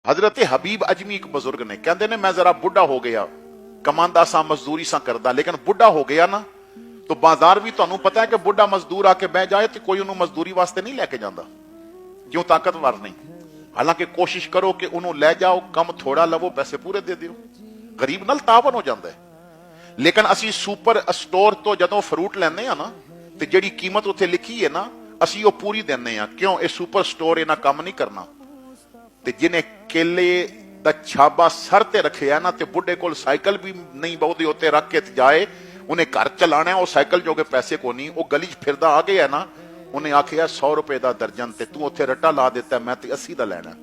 हजरत हबीब अजमी एक बुजुर्ग ने कहते ने मैं जरा बुढ़ा हो गया कमांदा सा मजदूरी सा करदा लेकिन बुढ़ा हो गया ना तो बाजार भी तुहानू पता है कि बुढ़ा मजदूर आके बह जाए तो कोई उन्होंने मजदूरी वास्ते नहीं लैके जाता क्यों ताकतवर नहीं। हालांकि कोशिश करो कि उन्होंने लै जाओ कम थोड़ा लवो पैसे पूरे दे दियो गरीब नाल तावन हो जाता है। लेकिन असी सुपर स्टोर तो जदों फ्रूट लैने आ ना ते जिहड़ी कीमत उत्थे लिखी है ना असी वो पूरी देने आ क्यों ये सुपर स्टोर इन्हां काम नहीं करना। ते जिन्हें केले दा छाबा सर ते रखिया ना ते बुढ़े कोल साइकिल भी नहीं बहुते उत्ते रख के जाए उन्हें घर चलाना है वो साइकिल जोगे पैसे को नहीं वो गली च फिरदा आ गया ना उन्हें आखिया 100 रुपए का दर्जन ते तू उत्थे रट्टा ला दिता मैं ते 80 का लैना।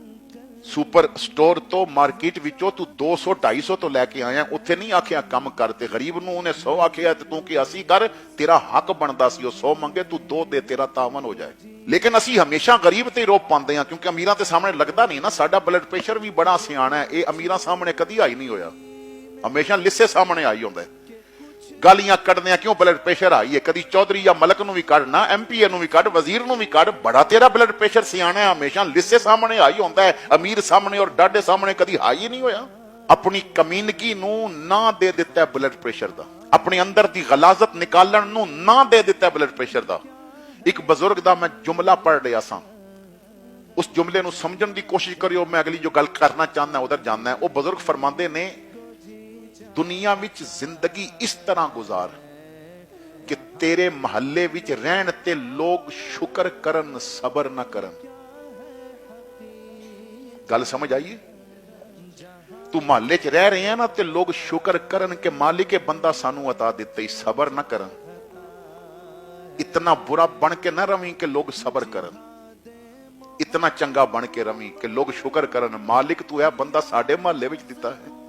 सुपर स्टोर तो मार्केट विचों तू 200-250 तो लैके आया उत्थे नहीं आखिया कम कर ते गरीब नूं उन्हें 100 आखिया ते तू कि 80 कर तेरा हक बनदा सी 100 मंगे तू 2 दे तेरा तावन हो जाए। लेकिन असी हमेशा गरीब ते रोप पाते हैं क्योंकि अमीरां ते सामने लगता नहीं ना साडा ब्लड प्रेशर भी बड़ा सियाना है ये अमीरां सामने कदी आई नहीं होया हमेशा लिस्से सामने आई होंदा है। गालियां कढ़ने क्यों ब्लड प्रेशर आई है कदी चौधरी या मलक नूं भी कढ़ना एमपीए नूं भी कढ़ वजीर नूं भी कढ़ बड़ा तेरा ब्लड प्रेशर सियाना है हमेशा लिस्से सामने आई होंदा है अमीर सामने और डाडे सामने कदी आई ही नहीं होया। अपनी कमीनगी नूं ना दे दिता है ब्लड प्रेशर दा अपने अंदर दी गलाजत निकालन नूं ना दे दिता है ब्लड प्रेशर दा। एक बुजुर्ग दा मैं जुमला पढ़ रहा सा उस जुमले नूं समझण दी कोशिश करियो मैं अगली जो गल करना चाहना उधर जाना है। वो बुजुर्ग फरमांदे ने दुनिया विच जिंदगी इस तरह गुजार कि तेरे महल्ले विच रहन ते लोग शुक्र करन सबर ना करन। गल समझ आइए तू महल्ले च रह रहे हैं ना ते लोग शुक्र करन के मालिक के बंदा सानू अता दिते सबर ना करन। इतना बुरा बन के ना रवी कि लोग सबर करन इतना चंगा बन के रवी कि लोग शुक्र करन मालिक तू है बंदा साडे महल्ले विच दिता है।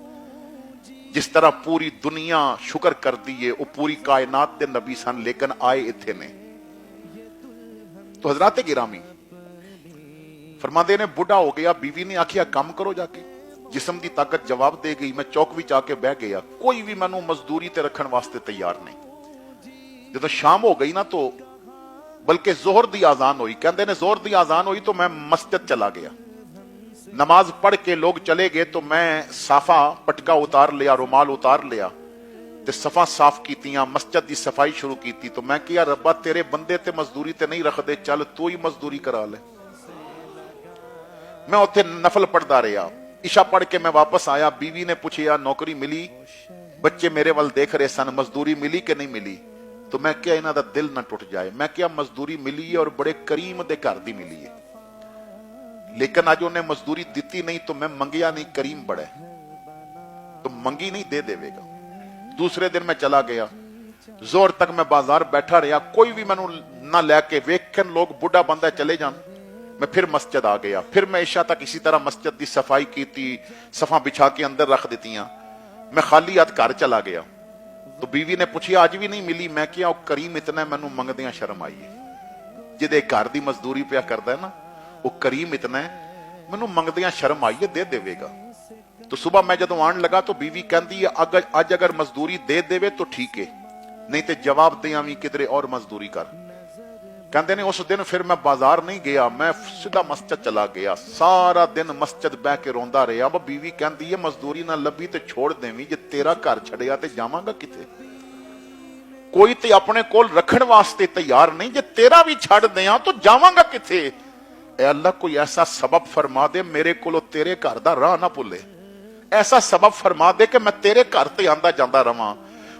जिस तरह पूरी दुनिया शुक्र करती है वो पूरी कायनात दे नबी सन लेकिन आए इत्थे ने। तो हजरात गिरामी फरमाते ने बुढ़ा हो गया बीवी ने आखिया काम करो जाके जिस्म की ताकत जवाब दे गई मैं चौक विच आके बह गया कोई भी मैनू मजदूरी ते रखने वास्ते तैयार नहीं। जब शाम हो गई ना तो बल्कि जोहर दी आजान हुई कहते ने जोहर दी आजान हुई तो मैं मस्जिद चला गया नमाज पढ़ के लोग चले गए तो मैं साफा पटका उतार लिया रुमाल उतार लिया ते सफा साफ कीतियां मस्जिद की सफाई शुरू की तो मैं किया रब्बा तेरे बंदे ते मजदूरी ते नहीं रखदे चल तू ही मजदूरी करा ले। मैं उत्थे नफल पढ़ता रहा इशा पढ़ के मैं वापस आया बीवी ने पूछा नौकरी मिली बच्चे मेरे वाल देख रहे सन मजदूरी मिली कि नहीं मिली तो मैं क्या इन्हां दा दिल ना टुट जाए मैं क्या मजदूरी मिली है और बड़े करीम दे घर दी मिली है लेकिन अज उन्हें मजदूरी दी नहीं तो मैं मंगिया नहीं करीम बड़ा तो मंगी नहीं दे देवेगा। दूसरे दिन मैं चला गया जोर तक मैं बाजार बैठा रहा कोई भी मैनू ना लैके वेखन लोग बुढ़ा बंदा चले जान मैं फिर मस्जिद आ गया फिर मैं इशा तक इसी तरह मस्जिद की सफाई की सफा बिछा के अंदर रख दी मैं खाली हाथ घर चला गया तो बीवी ने पूछा अज भी नहीं मिली मैं क्या करीम इतना मैनू मंगदियां शर्म आई है जिदे घर की मजदूरी पिया करता है ना वो करीम इतना है मैनू मंगदियां शर्म आई है दे देवेगा। तो सुबह मैं जदों आन लगा तो बीवी कहती है अज अगर मजदूरी दे देवे तो ठीक है नहीं तो जवाब दे आवी किधरे और मजदूरी कर। कहते ने उस दिन फिर मैं बाजार नहीं गया मैं सीधा मस्जिद चला गया सारा दिन मस्जिद बह के रोंदा रहा। वो बीवी कहती है मजदूरी ना लभी तो छोड़ देवी जे तेरा घर छड़िया तो जावांगा किथे कोई ते अपने कोल रखण वास्ते तैयार नहीं जे तेरा भी छड़ दिया तो जावांगा किथे। अल्लाह कोई ऐसा सबब फरमा दे मेरे को तेरे घर का राह ना भुले ऐसा सबब फरमा दे कि मैं तेरे घर ते आंदा जांदा रवां।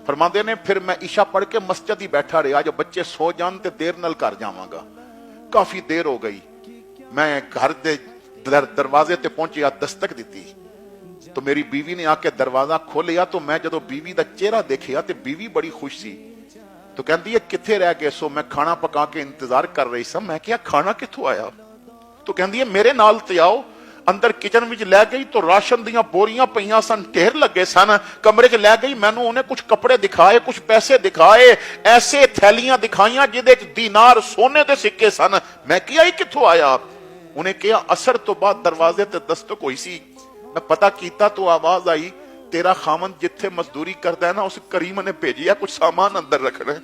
फरमाते ने फिर मैं इशा पढ़ के मस्जिद ही बैठा रहा जो बच्चे सो जान ते देर नाल घर जावांगा। काफी देर हो गई मैं घर दे दरवाजे ते पहुंचिया दस्तक दी तो मेरी बीवी ने आके दरवाजा खोलिया तो मैं जदों बीवी का चेहरा देखिया तो बीवी बड़ी खुश सी तो कहती है किथे रह गए सो मैं खाना पका के इंतजार कर रही सा मैं क्या खाना किथों आया तो कहती है मेरे नाल ते आओ अंदर किचन विच लै गई तो राशन दियां बोरियां पईयां सन ढेर लगे सन कमरे च लै गई मैनू उन्हें कुछ कपड़े दिखाए कुछ पैसे दिखाए ऐसे थैलियां दिखाइयां जिदे च दीनार सोने दे सिक्के सन मैं क्या ही किथों आया। उन्हें कहा असर तो बाद दरवाजे ते दस्तक हुई सी मैं पता कीता तो आवाज आई तेरा खामन जिथे मजदूरी करदा है ना उस करीम ने भेजिया कुछ सामान अंदर रखना।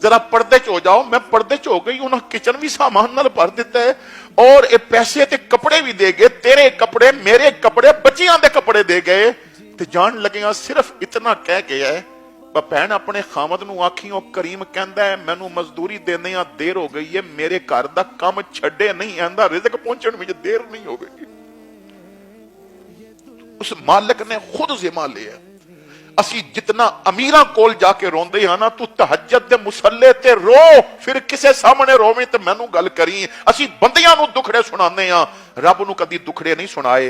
जरा पर्दे च हो जाओ। मैं पर्दे च हो गई, उन्होंने किचन भी सामान नाल भर दिता है और ये पैसे ते कपड़े भी दे गए, तेरे कपड़े, मेरे कपड़े, बच्चियां दे कपड़े दे गए। ते जान लगे सिर्फ इतना कह गया है, भैन अपने खामद नूं आखी, ओ करीम कहंदा है मैनू मजदूरी देने देर हो गई है, मेरे घर दा काम छड्डे नहीं, आंदा रिज़्क पहुंचण विच देर नहीं होगी। उस मालिक ने खुद जिम्मा लिया। असी जितना अमीरां कोल जाके रोंदे हां ना, तू तहज्जुद दे मुसल्ले ते रो, फिर किसे सामने रोवे ते मैनू गल करी। असी बंदियां नू दुखड़े सुनाने हां, रब नू कदी दुखड़े नहीं सुनाए।